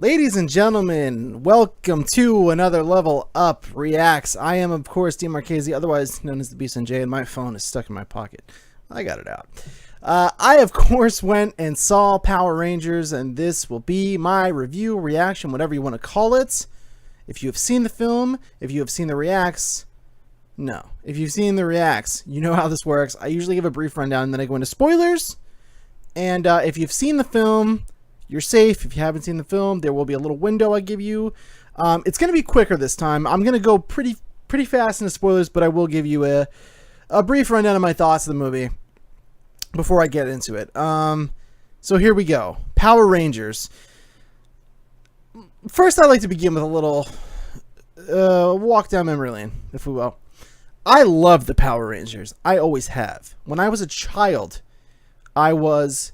Ladies and gentlemen, welcome to another Level Up Reacts. I am, of course, Dean Marchese, otherwise known as the Beast J, and my phone is stuck in my pocket. I got it out. I, of course, went and saw Power Rangers, and this will be my review, reaction, whatever you want to call it. If you have seen the film, if you have seen the reacts, no. If you've seen the reacts, you know how this works. I usually give a brief rundown, and then I go into spoilers. And if you've seen the film, you're safe. If you haven't seen the film, there will be a little window I give you. It's going to be quicker this time. I'm going to go pretty fast into spoilers, but I will give you a brief rundown of my thoughts of the movie before I get into it. So here we go. Power Rangers. First, I'd like to begin with a little walk down memory lane, if we will. I love the Power Rangers. I always have. When I was a child, I was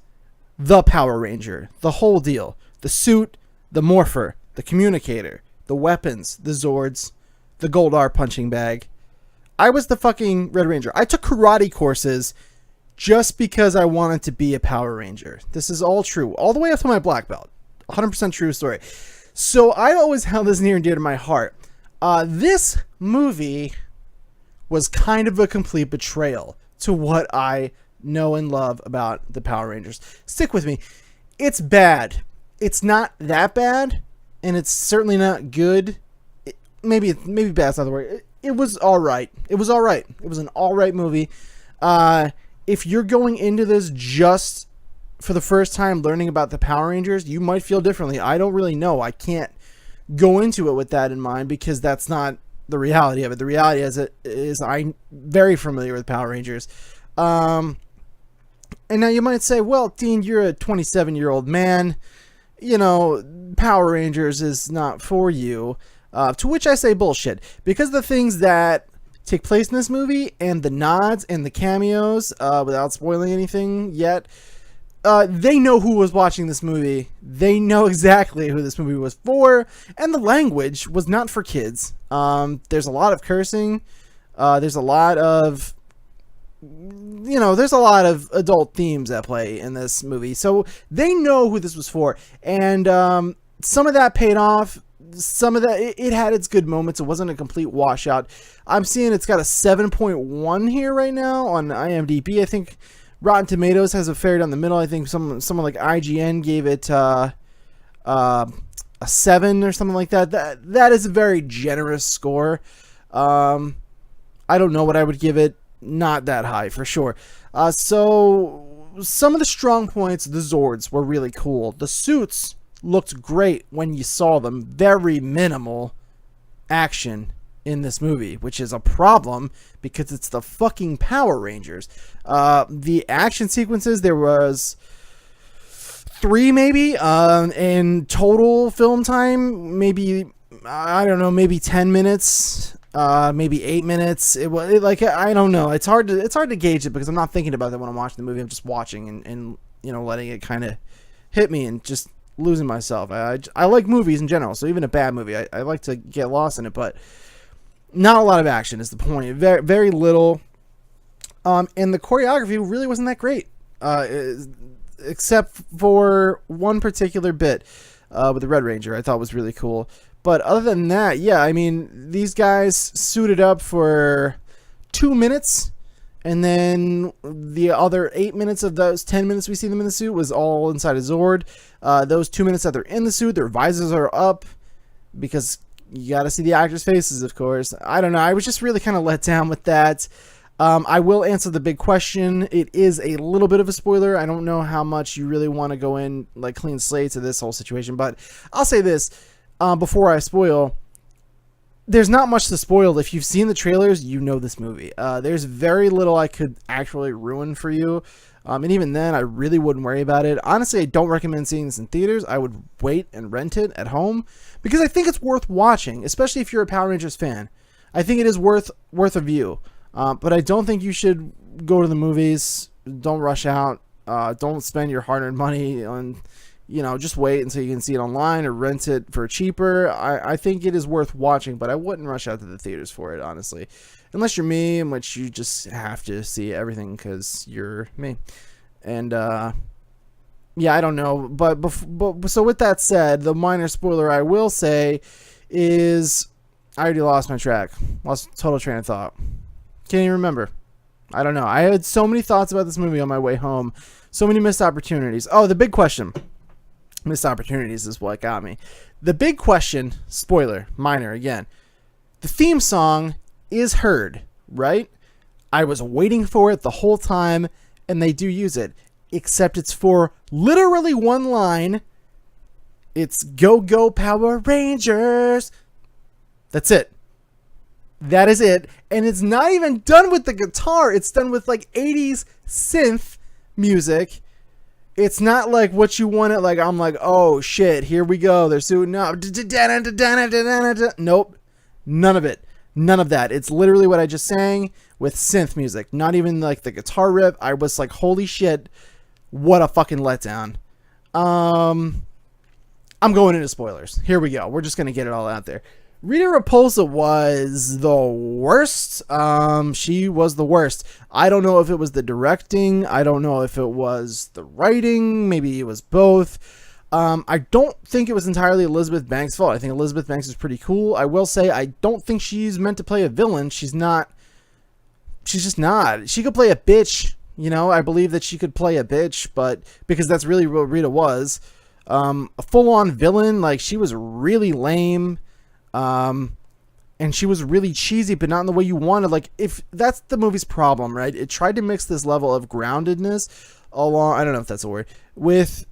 the Power Ranger. The whole deal. The suit, the morpher, the communicator, the weapons, the Zords, the Goldar punching bag. I was the fucking Red Ranger. I took karate courses just because I wanted to be a Power Ranger. This is all true. All the way up to my black belt. 100% true story. So I always held this near and dear to my heart. This movie was kind of a complete betrayal to what I know and love about the Power Rangers. Stick with me. It's bad. It's not that bad, and it's certainly not good. Maybe bad's not the word. It was all right. It was all right. It was an all right movie. If you're going into this just for the first time learning about the Power Rangers, you might feel differently. I don't really know. I can't go into it with that in mind because that's not the reality of it. The reality is I'm very familiar with Power Rangers. And now you might say, well, Dean, you're a 27-year-old man. You know, Power Rangers is not for you. To which I say bullshit. Because the things that take place in this movie and the nods and the cameos, without spoiling anything yet, they know who was watching this movie. They know exactly who this movie was for. And the language was not for kids. There's a lot of cursing. There's a lot of... there's a lot of adult themes at play in this movie. So they know who this was for. And some of that paid off. Some of that, it had its good moments. It wasn't a complete washout. I'm seeing it's got a 7.1 here right now on IMDb. I think Rotten Tomatoes has a fair down the middle. I think someone like IGN gave it a 7 or something like that. That is a very generous score. I don't know what I would give it. Not that high for sure. So some of the strong points, the Zords were really cool. The suits looked great when you saw them. Very minimal action in this movie, which is a problem because it's the fucking Power Rangers. The action sequences, there was 3 maybe in total film time. Maybe, I don't know, maybe 10 minutes. Maybe 8 minutes. It was like, I don't know. It's hard to gauge it because I'm not thinking about that when I'm watching the movie. I'm just watching and letting it kind of hit me and just losing myself. I like movies in general, so even a bad movie, I like to get lost in it, but not a lot of action is the point. Very, very little. And the choreography really wasn't that great, except for one particular bit with the Red Ranger I thought was really cool. But other than that, yeah, I mean, these guys suited up for 2 minutes, and then the other 8 minutes of those 10 minutes we see them in the suit was all inside a Zord. Those 2 minutes that they're in the suit, their visors are up, because you got to see the actors' faces, of course. I don't know. I was just really kind of let down with that. I will answer the big question. It is a little bit of a spoiler. I don't know how much you really want to go in, like, clean slate to this whole situation, but I'll say this. Before I spoil, there's not much to spoil. If you've seen the trailers, you know this movie. There's very little I could actually ruin for you. And even then, I really wouldn't worry about it. Honestly, I don't recommend seeing this in theaters. I would wait and rent it at home because I think it's worth watching, especially if you're a Power Rangers fan. I think it is worth a view. But I don't think you should go to the movies. Don't rush out. Don't spend your hard-earned money on... just wait until you can see it online or rent it for cheaper. I think it is worth watching, but I wouldn't rush out to the theaters for it, honestly. Unless you're me, in which you just have to see everything because you're me. And Yeah, I don't know, but so with that said, the minor spoiler I will say is I already lost my track, lost total train of thought. Can't even remember. I don't know. I had so many thoughts about this movie on my way home, so many missed opportunities. Oh, the big question. Missed opportunities is what got me. The big question, spoiler, minor again. The theme song is heard, right? I was waiting for it the whole time, and they do use it. Except it's for literally one line. It's Go Go Power Rangers. That's it. That is it. And it's not even done with the guitar. It's done with like 80s synth music. It's not like what you want it. Like, I'm like, oh shit, here we go. They're suiting up. Nope. None of it. None of that. It's literally what I just sang with synth music. Not even like the guitar riff. I was like, holy shit. What a fucking letdown. I'm going into spoilers. Here we go. We're just going to get it all out there. Rita Repulsa was the worst. She was the worst. I don't know if it was the directing. I don't know if it was the writing. Maybe it was both. I don't think it was entirely Elizabeth Banks' fault. I think Elizabeth Banks is pretty cool. I will say I don't think she's meant to play a villain. She's not. She's just not. She could play a bitch. You know, I believe that she could play a bitch, but because that's really what Rita was. A full-on villain, like she was really lame. And she was really cheesy, but not in the way you wanted. Like, if that's the movie's problem, right? It tried to mix this level of groundedness along, I don't know if that's a word, with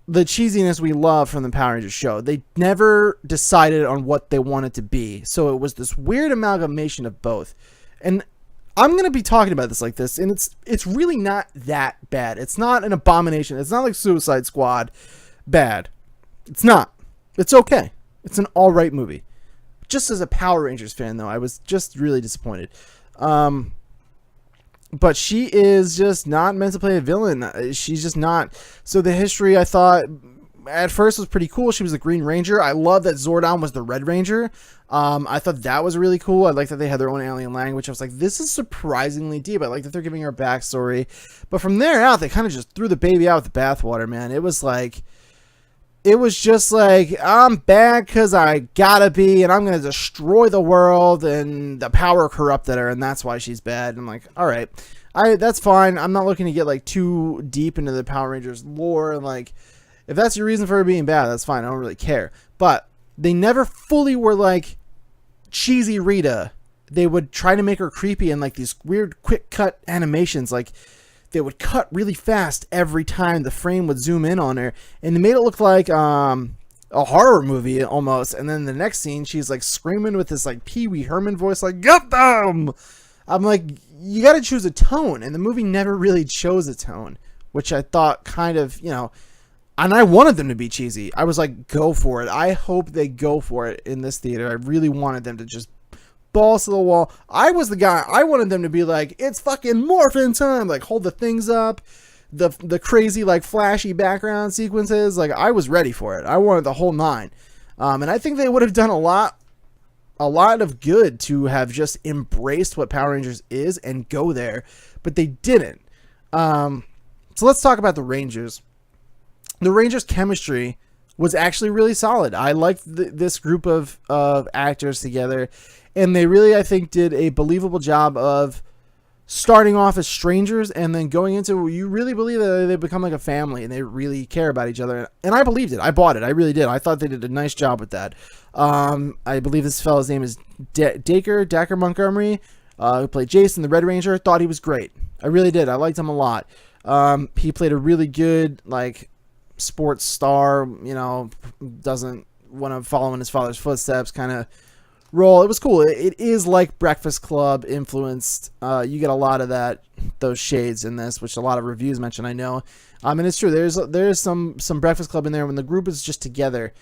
the cheesiness we love from the Power Rangers show. They never decided on what they wanted to be. So it was this weird amalgamation of both. And I'm going to be talking about this like this, and it's really not that bad. It's not an abomination. It's not like Suicide Squad bad. It's not. It's okay. It's an all right movie. Just as a Power Rangers fan, though, I was just really disappointed. But she is just not meant to play a villain. She's just not. So the history, I thought, at first was pretty cool. She was the Green Ranger. I love that Zordon was the Red Ranger. I thought that was really cool. I like that they had their own alien language. I was like, this is surprisingly deep. I like that they're giving her a backstory. But from there out, they kind of just threw the baby out with the bathwater, man. It was just like, I'm bad because I gotta be, and I'm going to destroy the world, and the power corrupted her, and that's why she's bad. And I'm like, all right, that's fine. I'm not looking to get like too deep into the Power Rangers lore. And like, if that's your reason for her being bad, that's fine. I don't really care. But they never fully were like cheesy Rita. They would try to make her creepy in like these weird quick cut animations, like they would cut really fast every time the frame would zoom in on her, and it made it look like a horror movie almost. And then the next scene, she's like screaming with this like Pee Wee Herman voice, like, get them! I'm like, you got to choose a tone, and the movie never really chose a tone, which I thought kind of, you know, and I wanted them to be cheesy. I was like, go for it. I hope they go for it in this theater. I really wanted them to just balls to the wall. I was the guy. I wanted them to be like, it's fucking morphin time. Like, hold the things up, the crazy like flashy background sequences. Like, I was ready for it. I wanted the whole nine. And I think they would have done a lot of good to have just embraced what Power Rangers is and go there, but they didn't. So let's talk about the Rangers. The Rangers' chemistry was actually really solid. I liked this group of actors together, and they really, I think, did a believable job of starting off as strangers and then going into, you really believe that they become like a family and they really care about each other. And I believed it. I bought it. I really did. I thought they did a nice job with that. I believe this fella's name is Dacre Montgomery, who played Jason, the Red Ranger. Thought he was great. I really did. I liked him a lot. He played a really good, like, sports star, you know, doesn't want to follow in his father's footsteps kind of role. It was cool. It is like Breakfast Club influenced. You get a lot of those shades in this, which a lot of reviews mention, I know. And it's true. There's some Breakfast Club in there when the group is just together,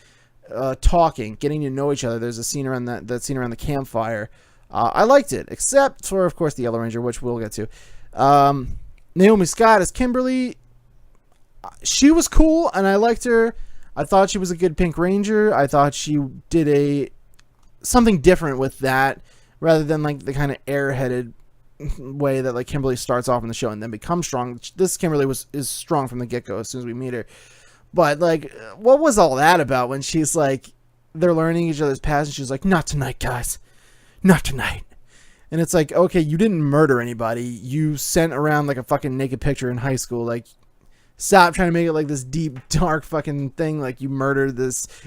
talking, getting to know each other. There's a scene around that scene around the campfire. I liked it, except for, of course, the Yellow Ranger, which we'll get to. Naomi Scott as Kimberly. She was cool, and I liked her. I thought she was a good Pink Ranger. I thought she did something different with that, rather than like the kind of airheaded way that like Kimberly starts off in the show and then becomes strong. This Kimberly is strong from the get-go as soon as we meet her. But like, what was all that about when she's like, they're learning each other's past and she's like, not tonight, guys, not tonight. And it's like, okay, you didn't murder anybody. You sent around like a fucking naked picture in high school. Like, stop trying to make it like this deep, dark fucking thing. Like you murdered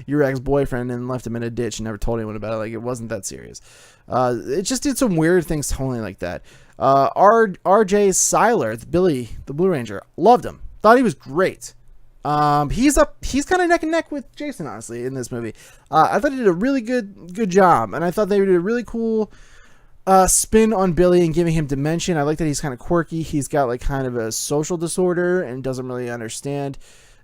your ex-boyfriend and left him in a ditch and never told anyone about it. Like it wasn't that serious. It just did some weird things tonally like that. RJ Cyler, Billy, the Blue Ranger, loved him. Thought he was great. He's kind of neck and neck with Jason, honestly, in this movie. I thought he did a really good job. And I thought they did a really cool spin on Billy and giving him dimension. I like that he's kind of quirky. He's got like kind of a social disorder and doesn't really understand.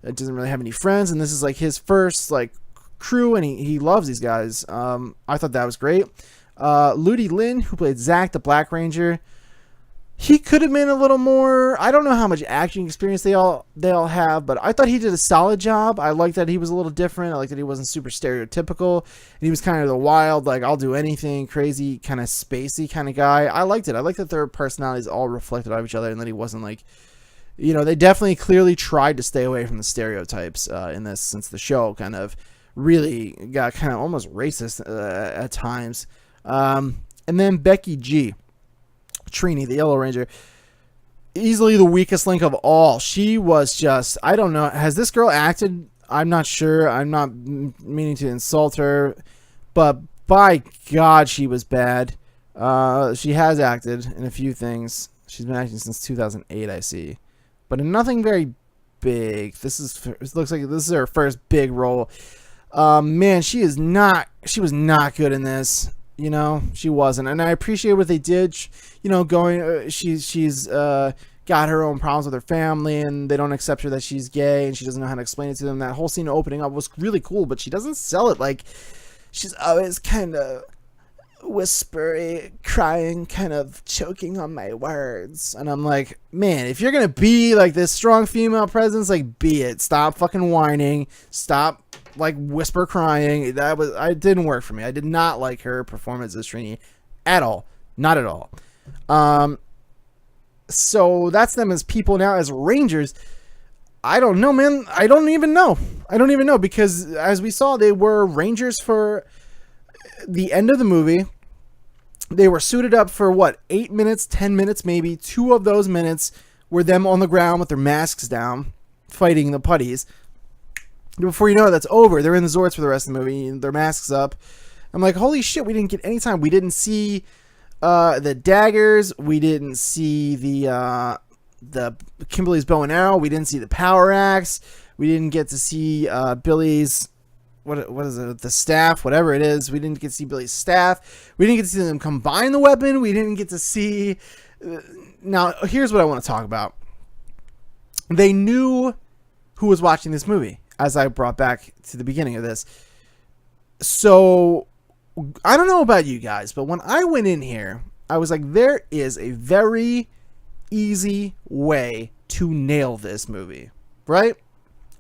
Doesn't really have any friends. And this is like his first like crew, and he loves these guys. I thought that was great. Ludi Lin, who played Zach, the Black Ranger, he could have been a little more. I don't know how much acting experience they all have, but I thought he did a solid job. I liked that he was a little different. I liked that he wasn't super stereotypical, and he was kind of the wild, like I'll do anything, crazy, kind of spacey kind of guy. I liked it. I liked that their personalities all reflected off each other, and that he wasn't like, they definitely clearly tried to stay away from the stereotypes in this, since the show kind of really got kind of almost racist at times. And then Becky G, Trini, the Yellow Ranger, easily the weakest link of all. She was just, I don't know, has this girl acted? I'm not sure. I'm not meaning to insult her, but by God, she was bad. She has acted in a few things. She's been acting since 2008, I see, but in nothing very big. It looks like this is her first big role. Man, she was not good in this. She wasn't, and I appreciate what they did. She's got her own problems with her family, and they don't accept her that she's gay, and she doesn't know how to explain it to them. That whole scene opening up was really cool, but she doesn't sell it. Like, she's always kind of whispery, crying, kind of choking on my words, and I'm like, man, if you're gonna be like this strong female presence, like, be it. Stop fucking whining. Stop like whisper crying. It didn't work for me. I did not like her performance as Trini at all. Not at all. So that's them as people. Now as Rangers, I don't know, man. I don't even know because as we saw, they were Rangers for the end of the movie. They were suited up for what, 8 minutes, 10 minutes, maybe. 2 of those minutes were them on the ground with their masks down, fighting the putties. Before you know it, that's over. They're in the Zords for the rest of the movie, their masks up. I'm like, holy shit, we didn't get any time. We didn't see the daggers. We didn't see the Kimberly's bow and arrow. We didn't see the power axe. We didn't get to see Billy's, what is it, the staff, whatever it is. We didn't get to see Billy's staff. We didn't get to see them combine the weapon. We didn't get to see... Now, here's what I want to talk about. They knew who was watching this movie, as I brought back to the beginning of this. So, I don't know about you guys, but when I went in here, I was like, there is a very easy way to nail this movie, right?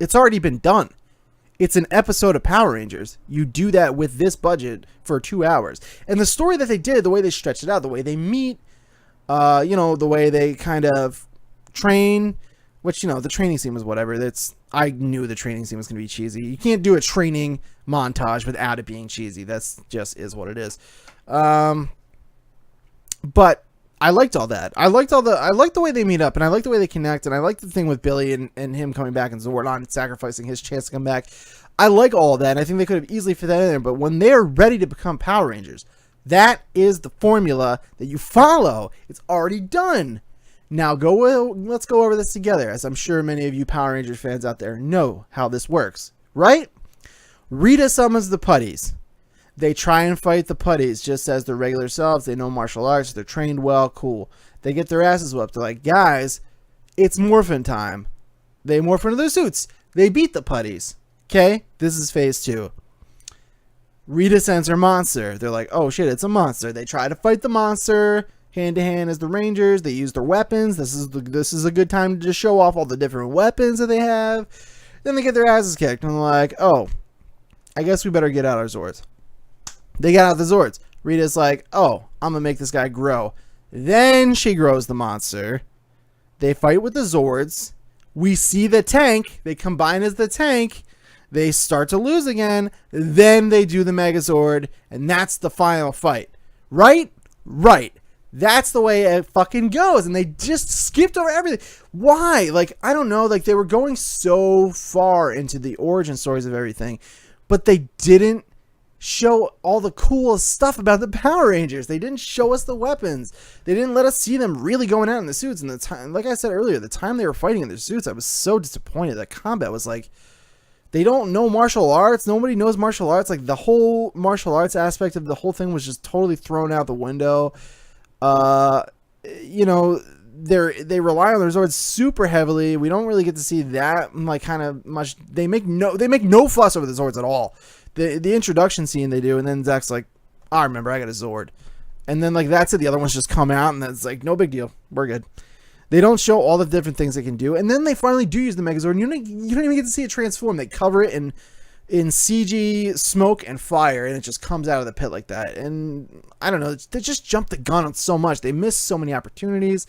It's already been done. It's an episode of Power Rangers. You do that with this budget for 2 hours. And the story that they did, the way they stretched it out, the way they meet, the way they kind of train, which, the training scene was whatever. I knew the training scene was going to be cheesy. You can't do a training montage without it being cheesy. That's just is what it is. But I liked all that. I liked the way they meet up, and I liked the way they connect, and I liked the thing with Billy and him coming back and Zordon sacrificing his chance to come back. I like all of that, and I think they could have easily fit that in there. But when they're ready to become Power Rangers, that is the formula that you follow. It's already done. Now let's go over this together, as I'm sure many of you Power Rangers fans out there know how this works, right? Rita summons the putties. They try and fight the putties just as their regular selves. They know martial arts. They're trained well. Cool. They get their asses whooped. They're like, guys, it's morphin' time. They morph into their suits. They beat the putties. Okay? This is phase 2. Rita sends her monster. They're like, oh shit, it's a monster. They try to fight the monster hand to hand as the Rangers. They use their weapons. This is a good time to just show off all the different weapons that they have. Then they get their asses kicked. And they're like, oh, I guess we better get out our Zords. They got out the Zords. Rita's like, oh, I'm going to make this guy grow. Then she grows the monster. They fight with the Zords. We see the tank. They combine as the tank. They start to lose again. Then they do the Megazord. And that's the final fight. Right? Right. That's the way it fucking goes. And they just skipped over everything. Why? Like, I don't know. Like, they were going so far into the origin stories of everything. But they didn't show all the coolest stuff about the Power Rangers. They didn't show us the weapons. They didn't let us see them really going out in the suits. And the time, like I said earlier, the time they were fighting in their suits, I was so disappointed. That combat was like, they don't know martial arts. Nobody knows martial arts. Like, the whole martial arts aspect of the whole thing was just totally thrown out the window. You know, they rely on their Zords super heavily. We don't really get to see that like kind of much. They make no fuss over the Zords at all. The introduction scene they do, and then Zach's like, I remember, I got a Zord. And then, like, that's it. The other ones just come out, and it's like, no big deal. We're good. They don't show all the different things they can do. And then they finally do use the Megazord, and you don't even get to see it transform. They cover it in CG smoke and fire, and it just comes out of the pit like that. And I don't know. They just jumped the gun on so much. They missed so many opportunities.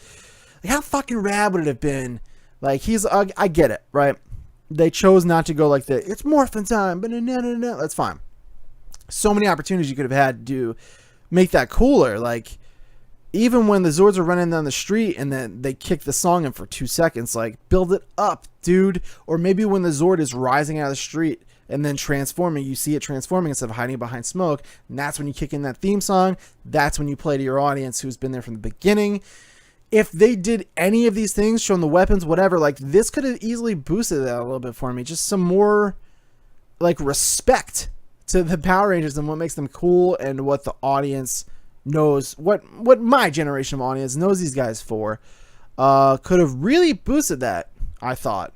Like, how fucking rad would it have been? Like, I get it, right? They chose not to go like the, it's morphin time, but no, that's fine. So many opportunities you could have had to make that cooler. Like, even when the Zords are running down the street and then they kick the song in for 2 seconds, like, build it up, dude. Or maybe when the Zord is rising out of the street and then transforming, you see it transforming instead of hiding behind smoke. And that's when you kick in that theme song. That's when you play to your audience who's been there from the beginning. If they did any of these things, showing the weapons, whatever, like, this could have easily boosted that a little bit for me. Just some more, like, respect to the Power Rangers and what makes them cool and what the audience knows, what my generation of audience knows these guys for. Could have really boosted that, I thought.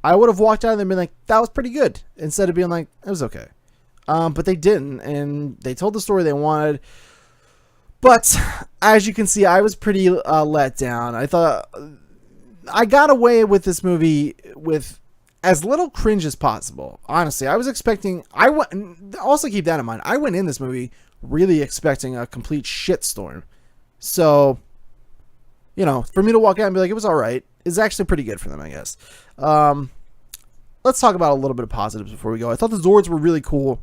I would have walked out and been like, that was pretty good, instead of being like, it was okay. But they didn't, and they told the story they wanted. But as you can see, I was pretty let down. I thought I got away with this movie with as little cringe as possible. Honestly, I was expecting. Also keep that in mind. I went in this movie really expecting a complete shitstorm. So, you know, for me to walk out and be like, it was all right, is actually pretty good for them, I guess. Let's talk about a little bit of positives before we go. I thought the Zords were really cool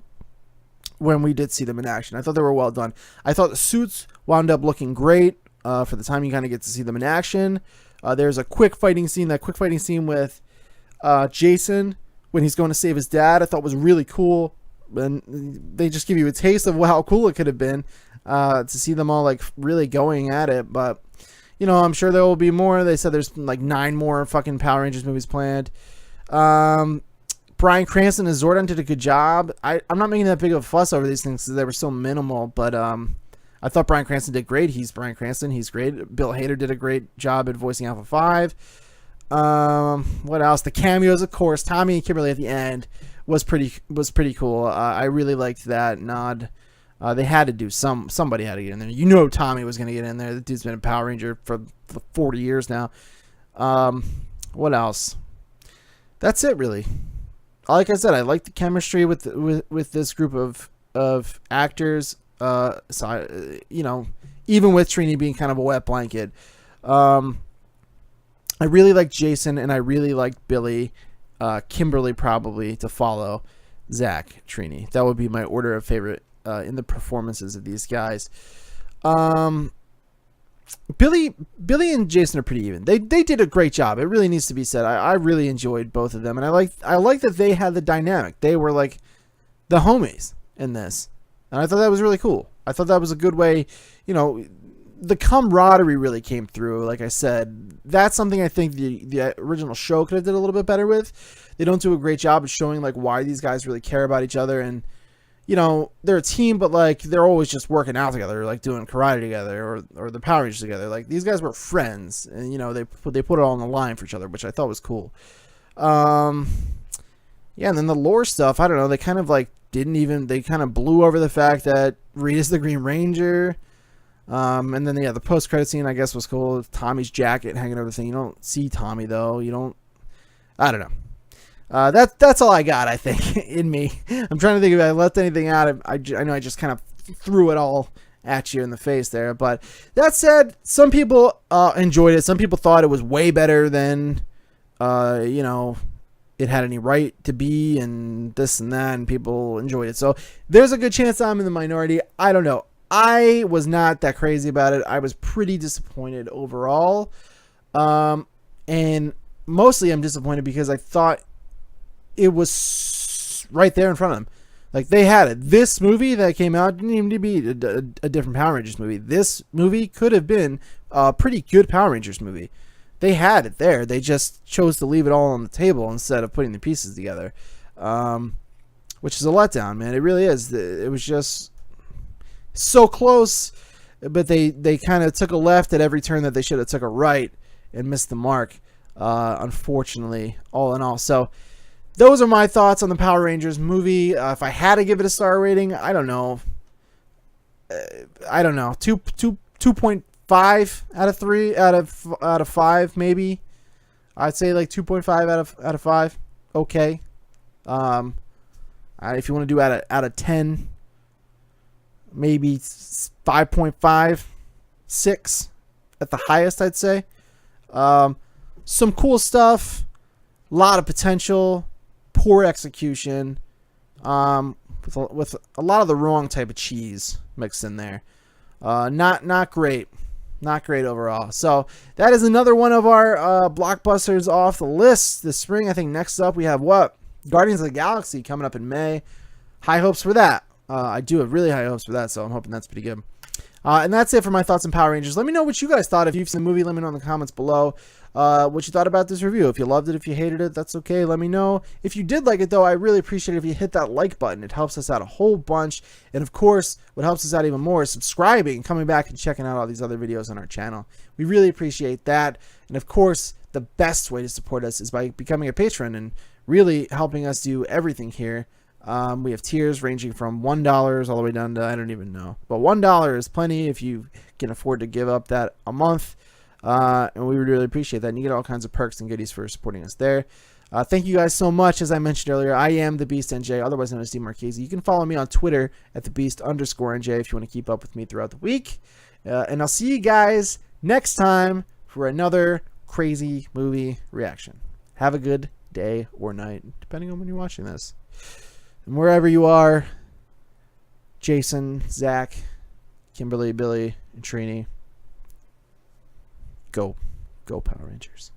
when we did see them in action. I thought they were well done. I thought the suits wound up looking great for the time you kind of get to see them in action. There's a quick fighting scene. That quick fighting scene with Jason when he's going to save his dad, I thought was really cool. And they just give you a taste of how cool it could have been to see them all like really going at it. But, you know, I'm sure there will be more. They said there's like 9 more fucking Power Rangers movies planned. Bryan Cranston and Zordon did a good job. I'm not making that big of a fuss over these things because they were so minimal, but I thought Bryan Cranston did great. He's Bryan Cranston. He's great. Bill Hader did a great job at voicing Alpha 5. What else? The cameos, of course. Tommy and Kimberly at the end was pretty cool. I really liked that nod. They had to do somebody had to get in there. You know Tommy was going to get in there. The dude's been a Power Ranger for 40 years now. What else? That's it, really. Like I said, I like the chemistry with this group of actors. So you know, even with Trini being kind of a wet blanket, I really liked Jason and I really liked Billy, Kimberly probably to follow, Zach, Trini. That would be my order of favorite in the performances of these guys. Billy and Jason are pretty even. They did a great job. It really needs to be said. I really enjoyed both of them, and I like that they had the dynamic. They were like the homies in this, and I thought that was really cool. I thought that was a good way. You know, the camaraderie really came through. Like I said, that's something I think the original show could have did a little bit better with. They don't do a great job of showing like why these guys really care about each other, and you know, they're a team, but like they're always just working out together, like doing karate together or the Power Rangers together. Like these guys were friends, and you know they put it all on the line for each other, which I thought was cool. Yeah, and then the lore stuff, I don't know. They kind of like they kind of blew over the fact that Rita's the Green Ranger. And then the post credit scene I guess was cool. Tommy's jacket hanging over the thing. You don't see Tommy though. I don't know. That's all I got, I think, in me. I'm trying to think if I left anything out. I know I just kind of threw it all at you in the face there. But that said, some people enjoyed it. Some people thought it was way better than, it had any right to be, and this and that, and people enjoyed it. So there's a good chance I'm in the minority. I don't know. I was not that crazy about it. I was pretty disappointed overall. And mostly I'm disappointed because I thought it was right there in front of them. Like, they had it. This movie that came out didn't even need to be a different Power Rangers movie. This movie could have been a pretty good Power Rangers movie. They had it there. They just chose to leave it all on the table instead of putting the pieces together, which is a letdown, man. It really is. It was just so close, but they kind of took a left at every turn that they should have took a right and missed the mark, unfortunately, all in all. So those are my thoughts on the Power Rangers movie. If I had to give it a star rating, I don't know. 2.5 out of 3 out of 5 maybe. I'd say like 2.5 out of 5. Okay. If you want to do out of 10, maybe 5.5, 6 at the highest, I'd say. Some cool stuff, a lot of potential, poor execution, with a lot of the wrong type of cheese mixed in there. Not great. Not great overall. So that is another one of our blockbusters off the list this spring. I think next up we have what? Guardians of the Galaxy coming up in May. High hopes for that. I do have really high hopes for that, so I'm hoping that's pretty good. And that's it for my thoughts on Power Rangers. Let me know what you guys thought. If you've seen the movie, let me know in the comments below what you thought about this review. If you loved it, if you hated it, that's okay. Let me know. If you did like it, though, I really appreciate it if you hit that like button. It helps us out a whole bunch. And, of course, what helps us out even more is subscribing, coming back and checking out all these other videos on our channel. We really appreciate that. And, of course, the best way to support us is by becoming a patron and really helping us do everything here. We have tiers ranging from $1 all the way down to, I don't even know. But $1 is plenty if you can afford to give up that a month. And we would really appreciate that. And you get all kinds of perks and goodies for supporting us there. Thank you guys so much. As I mentioned earlier, I am the Beast NJ, otherwise known as Steve Marchese. You can follow me on Twitter at @thebeast_NJ if you want to keep up with me throughout the week. And I'll see you guys next time for another crazy movie reaction. Have a good day or night, depending on when you're watching this. And wherever you are, Jason, Zach, Kimberly, Billy, and Trini, go Power Rangers.